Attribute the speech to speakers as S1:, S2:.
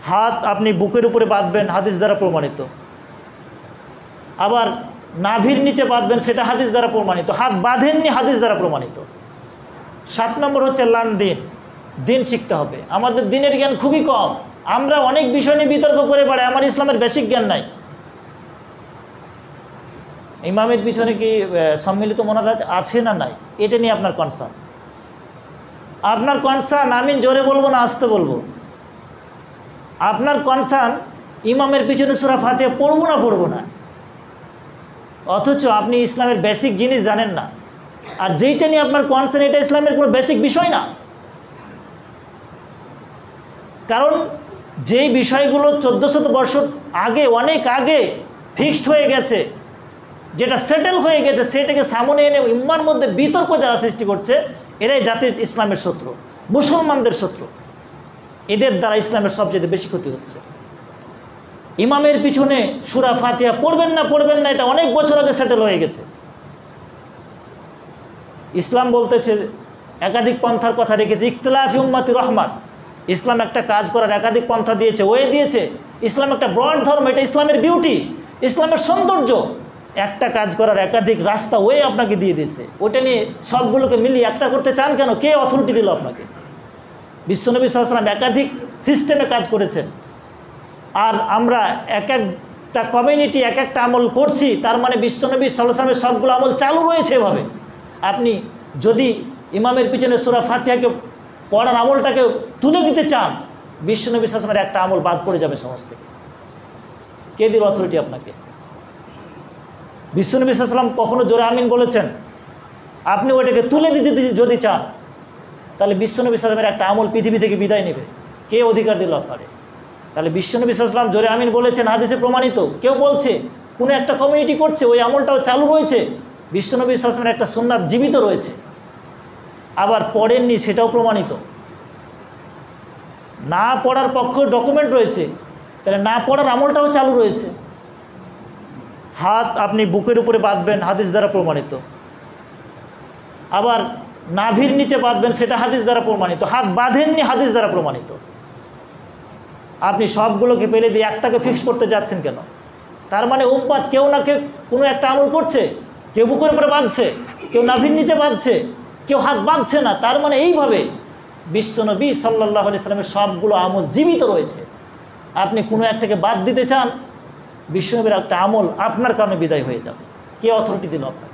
S1: হাত আপনি বুকের উপরে বাঁধবেন, হাদিস দ্বারা প্রমাণিত। আবার নাভির নিচে বাঁধবেন, সেটা হাদিস দ্বারা প্রমাণিত। হাত বাঁধেননি, হাদিস দ্বারা প্রমাণিত। 7 নম্বর হচ্ছে লার্ন দিন, দিন শিখতে হবে। আমাদের দিনের জ্ঞান খুবই কম, আমরা অনেক বিষয় নিয়ে বিতর্ক করে বেড়াই, আমার ইসলামের বেসিক জ্ঞান নাই। ইমামের পিছনে কি সম্মিলিত মোনাজাত আছে না নাই, এটা নিয়ে আপনার কনসার্ন। আপনার কনসার্ন আমি জোরে বলবো না আস্তে বলবো, আপনার কনসার্ন ইমামের পিছনে সূরা ফাতিহা পড়বো না পড়বো না, অথচ আপনি ইসলামের বেসিক জিনিস জানেন না। আর যেইটা নিয়ে আপনার কনসার্ন, এটা ইসলামের কোনো বেসিক বিষয় না। কারণ যেই বিষয়গুলো 1400 বছর আগে, অনেক আগে ফিক্সড হয়ে গেছে, যেটা সেটেল হয়ে গেছে, সেটাকে সামনে এনে ইম্মার মধ্যে বিতর্ক যারা সৃষ্টি করছে, এরাই জাতির ইসলামের শত্রু, মুসলমানদের শত্রু। এদের দ্বারা ইসলামের সবচেয়ে বেশি ক্ষতি হচ্ছে। ইমামের পিছনে সূরা ফাতিহা পড়বেন না পড়বেন না, এটা অনেক বছর আগে সেটেল হয়ে গেছে। ইসলাম বলতেছে একাধিক পন্থার কথা রেখেছে, ইখতিলাফি উম্মতি রহমাত। ইসলাম একটা কাজ করার একাধিক পন্থা দিয়েছে, ওয়ে দিয়েছে। ইসলাম একটা ব্রড ধর্ম, এটা ইসলামের বিউটি, ইসলামের সৌন্দর্য। একটা কাজ করার একাধিক রাস্তা, ওয়ে আপনাকে দিয়ে দিয়েছে। ওটা নিয়ে সবগুলোকে মিলিয়ে একটা করতে চান কেন? কে অথরিটি দিল আপনাকে? বিশ্বনবী সাল্লাল্লাহু আলাইহি ওয়াসাল্লাম একাধিক সিস্টেমে কাজ করেছেন, আর আমরা এক একটা কমিউনিটি এক একটা আমল করছি। তার মানে বিশ্বনবী সাল্লাল্লাহু আলাইহি ওয়াসাল্লামের সবগুলো আমল চালু রয়েছে এভাবে। আপনি যদি ইমামের পিছনে সূরা ফাতিহাকে পড়ার আমলটাকে তুলে দিতে চান, বিশ্বনবী সাল্লাল্লাহু আলাইহি ওয়াসাল্লামের একটা আমল বাদ পড়ে যাবে সমস্ত। কে দিল অথরিটি আপনাকে? বিশ্বনবী সাল্লাল্লাহু আলাইহি ওয়াসাল্লাম কখনো জোরে আমিন বলেছেন? আপনি ওইটাকে তুলে দিতে যদি চান, তাহলে বিশ্বনবী সাল্লাল্লাহু আলাইহি ওয়াসাল্লামের একটা আমল পৃথিবী থেকে বিদায় নেবে। কে অধিকার দিল আপনারে? তাহলে বিশ্বনবী সাল্লাল্লাহু আলাইহি ওয়াসাল্লাম জোরে আমিন বলেছেন, হাদিসে প্রমাণিত। কেউ বলছে, কোনো একটা কমিউনিটি করছে, ওই আমলটাও চালু রয়েছে। বিশ্বনবী সাল্লাল্লাহু আলাইহি ওয়াসাল্লামের একটা সুন্নাত জীবিত রয়েছে। আবার পড়েননি, সেটাও প্রমাণিত। না পড়ার পক্ষে ডকুমেন্ট রয়েছে, তাহলে না পড়ার আমলটাও চালু রয়েছে। হাত আপনি বুকের উপরে বাঁধবেন, হাদিস দ্বারা প্রমাণিত। আবার নাভির নিচে বাঁধবেন, সেটা হাদিস দ্বারা প্রমাণিত। হাত বাঁধেননি, হাদিস দ্বারা প্রমাণিত। আপনি সবগুলোকে পেলে দিয়ে একটাকে ফিক্স করতে যাচ্ছেন কেন? তার মানে উম্মাত কেউ না কেউ কোনো একটা আমল করছে, কেউ বুকের উপরে বাঁধছে, কেউ নাভির নিচে বাঁধছে, কেউ হাত বাঁধছে না। তার মানে এইভাবে বিশ্বনবী সাল্লাল্লাহু আলাইহি সাল্লামের সবগুলো আমল জীবিত রয়েছে। আপনি কোনো একটাকে বাদ দিতে চান, বিশ্বনবীর একটা আমল আপনার কারণে বিদায় হয়ে যাবে। কে অথরিটি দিল আপনার?